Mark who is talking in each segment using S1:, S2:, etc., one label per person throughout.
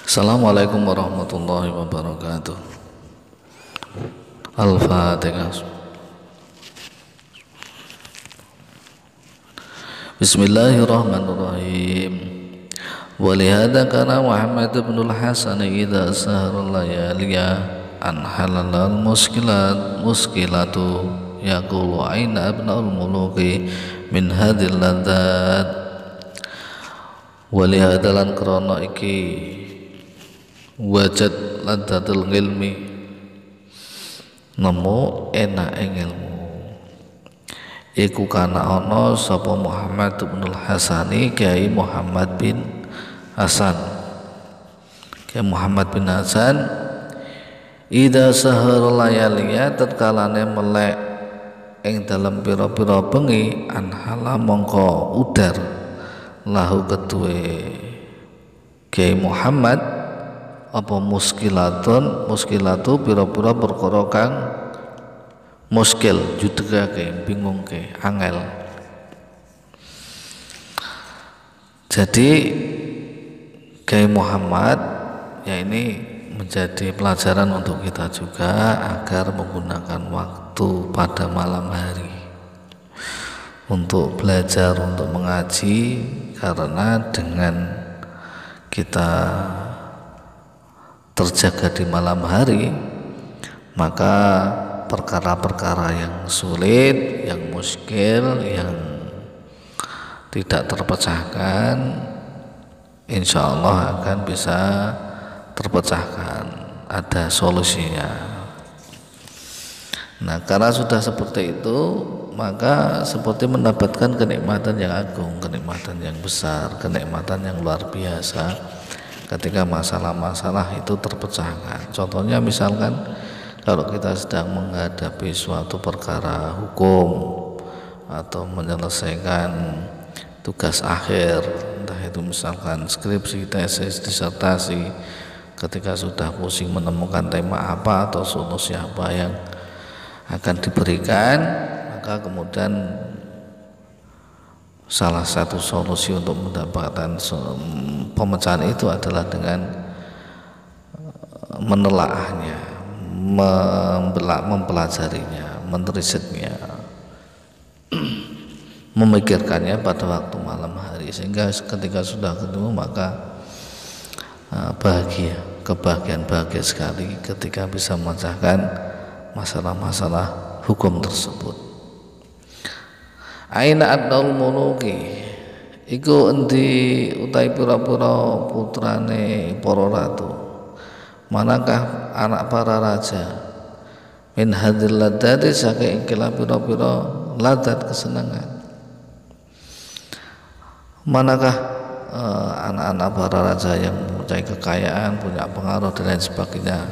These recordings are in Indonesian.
S1: Assalamualaikum warahmatullahi wabarakatuh. Al-Fatihah. Bismillahirrahmanirrahim. Walihada kana Muhammad ibn al-Hasan idza sahara layaliya an halal muskilatu yaqulu aina ibn al-muluki min hadhil ladzat. Walihada lan krana iki wajad ladzatul ilmi, nemu enak ilmu iku kana ana sapa Muhammad bin Hasani Kiai Muhammad bin Hasan. Kiai Muhammad bin Hasan ida sahar layaliya tatkalane melek ing dalem pira-pira bengi anhala mongko udar lahu kedue Kiai Muhammad apa muskilatu pira-pira perkara kang muskil judegake bingungke angel. Jadi Kiai Muhammad ya ini menjadi pelajaran untuk kita juga agar menggunakan waktu pada malam hari untuk belajar, untuk mengaji, karena dengan kita terjaga di malam hari maka perkara-perkara yang sulit, yang muskil, yang tidak terpecahkan insya Allah akan bisa terpecahkan, ada solusinya. Nah, karena sudah seperti itu maka seperti mendapatkan kenikmatan yang agung, kenikmatan yang besar, kenikmatan yang luar biasa ketika masalah-masalah itu terpecahkan. Contohnya misalkan kalau kita sedang menghadapi suatu perkara hukum atau menyelesaikan tugas akhir, entah itu misalkan skripsi, tesis, disertasi, ketika sudah pusing menemukan tema apa atau solusi apa yang akan diberikan, maka kemudian salah satu solusi untuk mendapatkan pemecahan itu adalah dengan menelaahnya, mempelajarinya, menerisetnya, memikirkannya pada waktu malam hari, sehingga ketika sudah ketemu maka kebahagiaan sekali ketika bisa memecahkan masalah-masalah hukum tersebut. Aina adnal muluki iku endi utai pira-pira putrane para ratu, manakah anak para raja, min hadil ladati saking ikilah pira-pira ladat kesenangan, manakah anak-anak para raja yang mempunyai kekayaan, punya pengaruh dan lain sebagainya,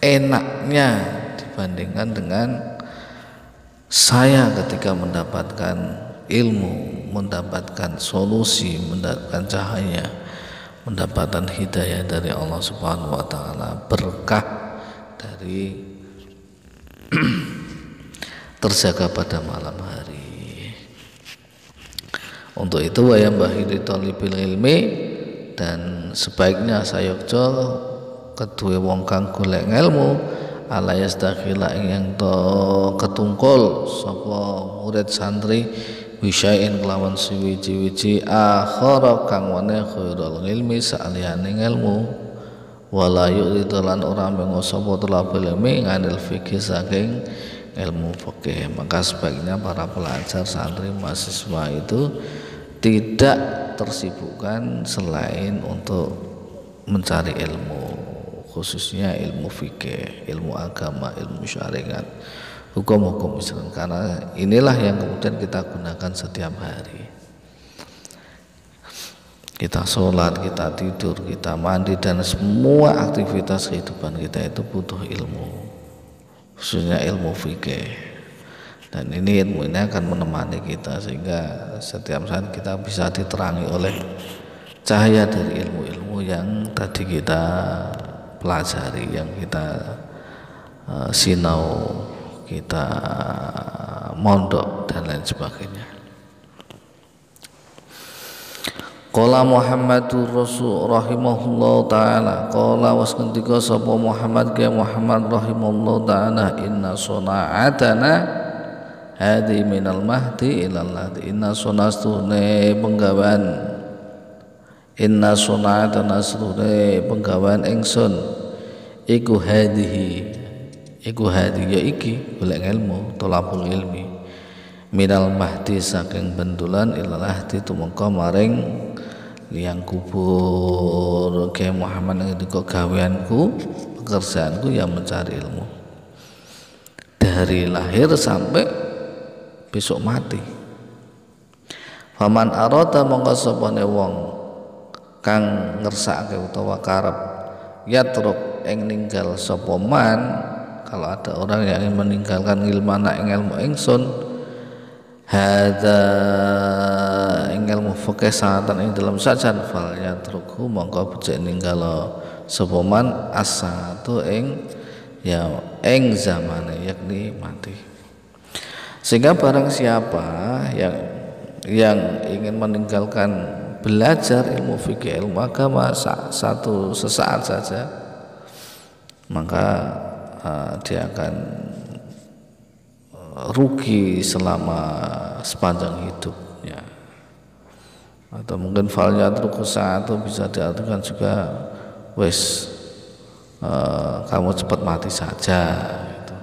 S1: enaknya dibandingkan dengan saya ketika mendapatkan ilmu, mendapatkan solusi, mendapatkan cahaya, mendapatkan hidayah dari Allah Subhanahu wa taala, berkah dari terjaga pada malam hari. Untuk itu wayam bahiri tolibil ilmi, dan sebaiknya sayokjo kedua wong kang golek ilmu ala yastaghila yang to ketungkul sapa murid santri wisyain kelawan siwiji-wiji akhara kang wane khairul ilmi saliyane ilmu wala yu'ridulan ora mengo sapa talabul ilmi nganil fikih saking ilmu fikih. Maka sebaiknya para pelajar santri mahasiswa itu tidak tersibukkan selain untuk mencari ilmu, khususnya ilmu fikih, ilmu agama, ilmu syariat, hukum-hukum Islam, karena inilah yang kemudian kita gunakan setiap hari. Kita sholat, kita tidur, kita mandi, dan semua aktivitas kehidupan kita itu butuh ilmu, khususnya ilmu fikih. Dan ini ilmu ini akan menemani kita sehingga setiap saat kita bisa diterangi oleh cahaya dari ilmu-ilmu yang tadi kita pelajari, yang kita sinau, kita mondok dan lain sebagainya. Qala Muhammadur Rasul rahimahullahu taala, qala was ngendika sapa Muhammad ke Muhammad rahimahullahu taala, inna suna'atana hadi minal mahdi ilal lahdi. Inna sunastune penggawan, inna suna'atana astune penggawan ingsun iku hadihi, iku hadi ya iki golek ilmu, thalabul ilmi, minal mahdi saking bendulan ilal lahdi tumeka maring liang kubur. Ke Muhammad ngendika gaweanku, pekerjaanku ya mencari ilmu dari lahir sampai besok mati. Faman arada mongko sapane wong kang ngersakake utawa karep yatruk ing ninggal sapa man, kalau ada orang yang ingin meninggalkan ilmana ing ilmu ingsun, hadza ing ilmu fikih sanatan ing dalam sajan fal yatruku mongko becik ninggalo sapa man asatu ing ya ing zamane yakni mati. Sehingga barang siapa yang ingin meninggalkan belajar ilmu fikih, ilmu agama satu sesaat saja, maka dia akan rugi selama sepanjang hidupnya. Atau mungkin falnya terus satu bisa diartikan juga wes kamu cepat mati saja gitu.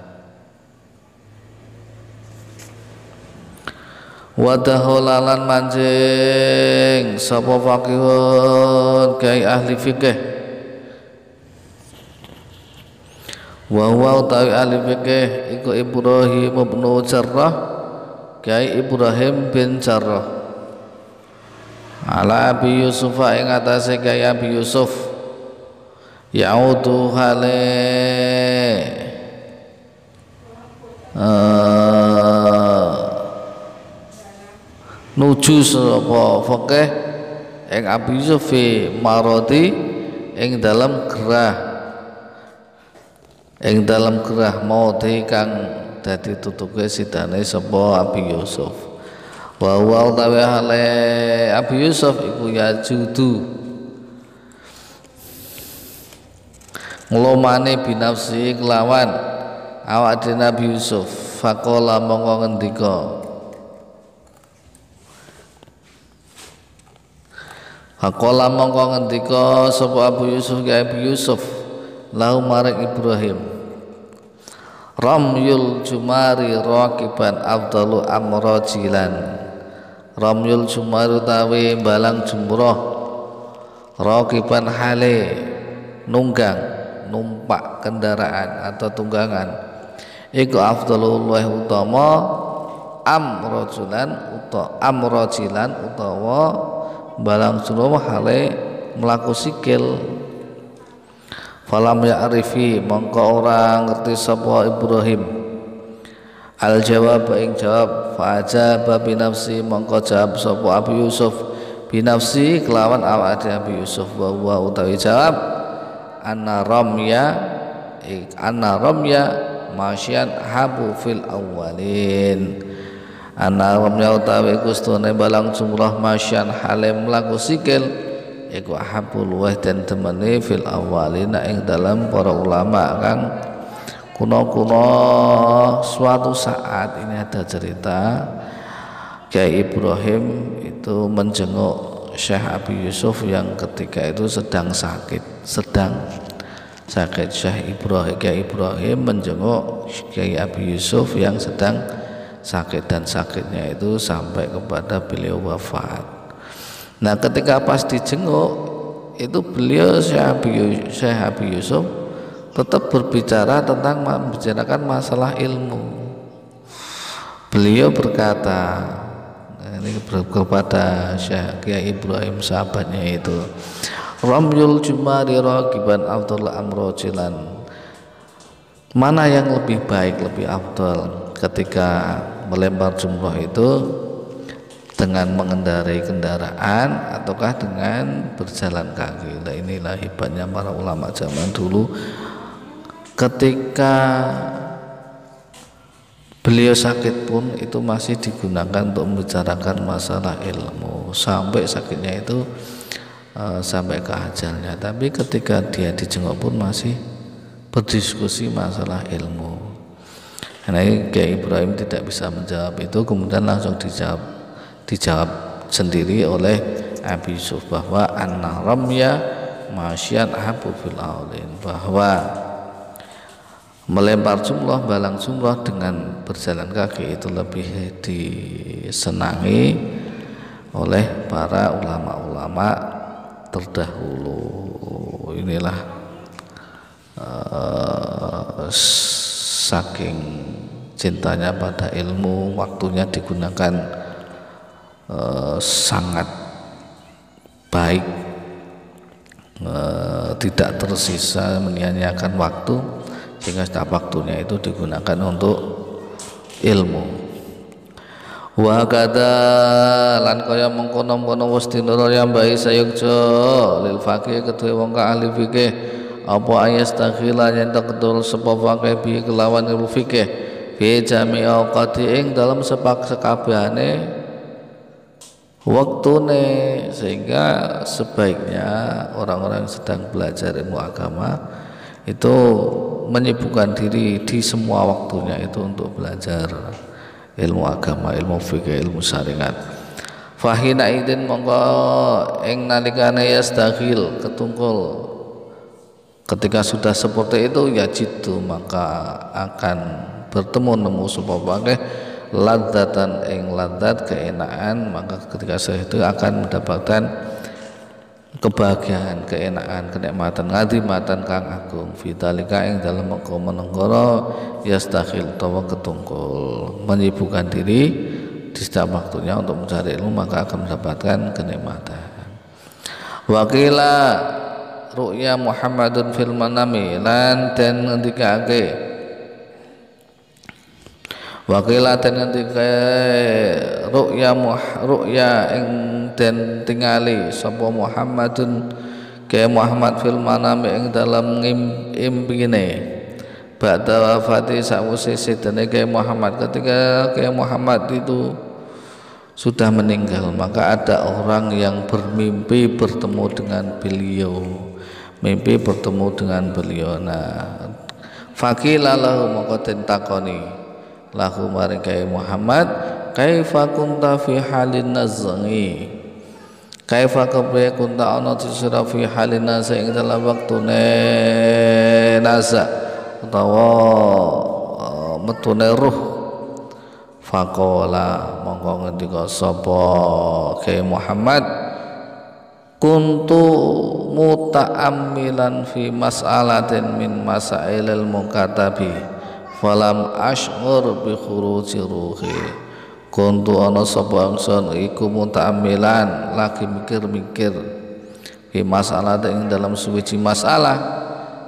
S1: Wadaholalan mancing sapa faqihun kai ahli fikih, wa utawi ahli fikih iku Ibrahim bin Jarrah, Kiai Ibrahim bin Jarrah, ala Abi Yusuf ing atase Kiai Abi Yusuf, yaudu hale nuju sapa fikih ing Abi Yusuf marodi ing dalam gerah maudi kang dadi tutuke sidane sapa Abi Yusuf. Wa wa utawi hale Abi Yusuf iku yajudu nglomane binafsi kelawan awak dhewe Nabi Yusuf. Faqala mongko ngendika, faqala mongko ngendika sapa Abu Yusuf ya Abi Yusuf lahu maring Ibrahim, ramyul jumari raqiban afdalu amrajilan. Ramyul jumari tawi balang jumroh raqiban hale nunggang numpak kendaraan atau tunggangan iku afdalu luwih utama amrajilan utawa balang jumroh hale mlaku sikil. Falam ya'rifi mongko ora ngerti sapa Ibrahim al jawab ing jawab, fa ajaba bi nafsi mongko jawab sapa Abu Yusuf bi nafsi kelawan awake Abi Yusuf, wa utawi jawab anna ramya masyan habu fil awwalin. Anna ramya utawi kustune balang jumrah masyan halim laku sikil iku ahabul wa dan temene fil awalina ing dalam para ulama kang kuno-kuno. Suatu saat ini ada cerita Kiai Ibrahim itu menjenguk Syekh Abi Yusuf yang ketika itu sedang sakit. Syekh Kiai Ibrahim menjenguk Kiai Abi Yusuf yang sedang sakit, dan sakitnya itu sampai kepada beliau wafat. Nah, ketika pas dijenguk itu beliau Syekh Abi Yusuf tetap berbicara tentang membicarakan masalah ilmu. Beliau berkata, ini kepada Syekh Kiai Ibrahim sahabatnya itu, ramyul jumari raqiban afdal amrojilan. Mana yang lebih baik, lebih afdal ketika melempar jumroh itu, dengan mengendarai kendaraan ataukah dengan berjalan kaki? Nah, inilah hebatnya para ulama zaman dulu. Ketika beliau sakit pun itu masih digunakan untuk membicarakan masalah ilmu. sampai sakitnya itu sampai ke ajalnya. Tapi ketika dia dijenguk pun masih berdiskusi masalah ilmu. Karena Kiai Ibrahim tidak bisa menjawab itu, kemudian langsung dijawab sendiri oleh Abi Yusuf bahwa an-ramya masyian ahabu fil aulin, bahwa melempar jumrah, balang jumrah dengan berjalan kaki itu lebih disenangi oleh para ulama-ulama terdahulu. Inilah saking cintanya pada ilmu, waktunya digunakan sangat baik, tidak tersisa menyia-nyiakan waktu, sehingga setiap waktunya itu digunakan untuk ilmu. Wa kada lan kaya mengkono-kono wis dinara yang baik sayukjo lil faqih kedue wong ka ahli fikih apa ayastaghila yen ketul sapa faqih bi kelawan ilmu fikih fi jami awqati ing dalam sekabehane waktune, sehingga sebaiknya orang-orang yang sedang belajar ilmu agama itu menyibukkan diri di semua waktunya itu untuk belajar ilmu agama, ilmu fikih, ilmu syariat. Fahina idin mongko ing nalikane yastaghil ketungkul, ketika sudah seperti itu ya jitu maka akan bertemu nemu sapa wae ladzatan ing ladzat keenaan, maka ketika itu akan mendapatkan kebahagiaan, keenaan, kenikmatan, ngadimatan kang agung vitalika ing dalam mengkono yastakhil tawa ketungkul, menyibukkan diri di setiap waktunya untuk mencari ilmu, maka akan mendapatkan kenikmatan. Wakila ru'ya Muhammadun fil manami lan den ngendikake, wakila den ngendikake ru'ya ing den tingali sapa Muhammadun ke Muhammad fil manami ing dalam impine ba'da wafati sawise sedene ke Muhammad. Ketika ke Muhammad itu sudah meninggal, maka ada orang yang bermimpi bertemu dengan beliau, mimpi bertemu dengan beliau. Nah, faqila lahu maka den takoni lahu maring ke Muhammad, kaifa kunta fi halin nazghi, kaifa kepriye kunta ana sira fi halin nazghi ing dalam waktune nazak utawa metune ruh. Faqala mongko ngendika sapa Kiai Muhammad, kuntu muta'ammilan fi mas'alatin min masailil mukatabi falam ash'ur bi khuruji ruhi. Kuntu ana sapa ingsun iku muta'ammilan lagi mikir-mikir fi mas'alatin dalam suwiji masalah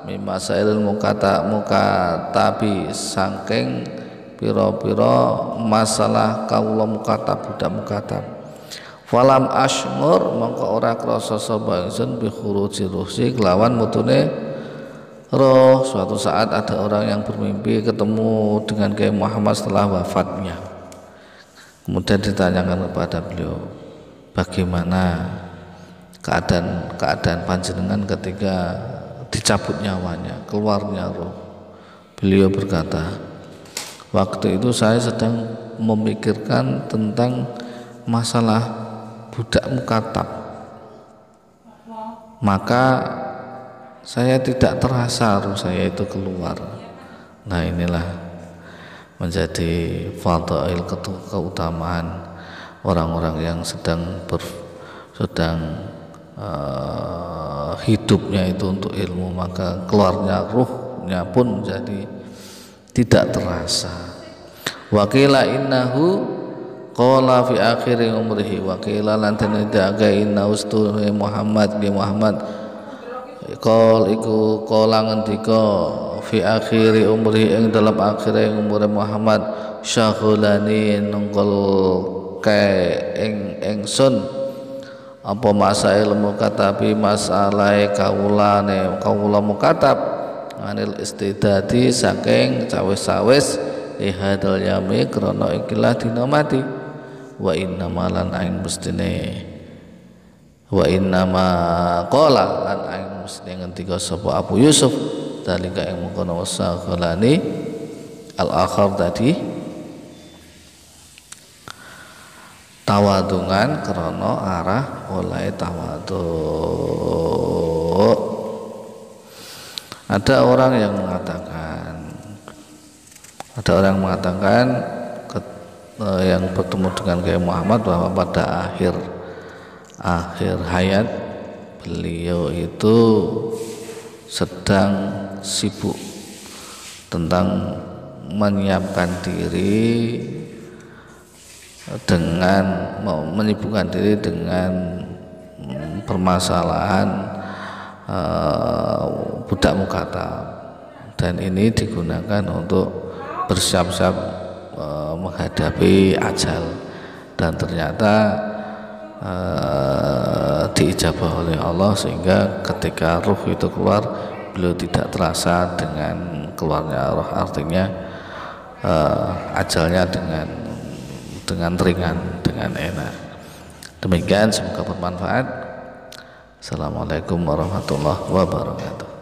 S1: min masailil mukatabi saking pira-pira masalah kaula mukatab budak mukatab. Falam ashmur mongko ora krasa sapa ingsun bi khuruji ruhi kelawan mutune roh. Suatu saat ada orang yang bermimpi ketemu dengan Kiai Muhammad setelah wafatnya. Kemudian ditanyakan kepada beliau, bagaimana keadaan panjenengan ketika dicabut nyawanya, keluarnya roh. Beliau berkata, waktu itu saya sedang memikirkan tentang masalah budak mukatab, maka saya tidak terasa roh saya itu keluar. Nah, inilah menjadi fadhail keutamaan orang-orang yang sedang hidupnya itu untuk ilmu, maka keluarnya ruhnya pun menjadi tidak terasa. Wakila innahu qala fi akhiri umrihi, wakila lan tenidake inna ustu Muhammad bi Muhammad qol iku qala ngendika fi akhiri umrihi ing dalam akhire umure Muhammad syaghulani nungkul ke ingsun apa masail mukatabi masalah kaula mukatab anil istidadi saking cawis-cawis ihadal yami krana ikilah dina mati wa inna malan aing mestine Wa innama qala lan aing mesti ngendika sapa Abu Yusuf dalika ing mengkono wasaqalani al-akhar tadi tawadungan krana arah oleh tawadu. Ada orang yang mengatakan yang bertemu dengan Kiai Muhammad bahwa pada akhir hayat beliau itu sedang sibuk tentang menyiapkan diri dengan menyibukkan diri dengan permasalahan budak mukatab, dan ini digunakan untuk bersiap-siap menghadapi ajal, dan ternyata diijabah oleh Allah sehingga ketika ruh itu keluar beliau tidak terasa dengan keluarnya roh, artinya ajalnya dengan ringan, dengan enak. Demikian, semoga bermanfaat. Assalamualaikum warahmatullahi wabarakatuh.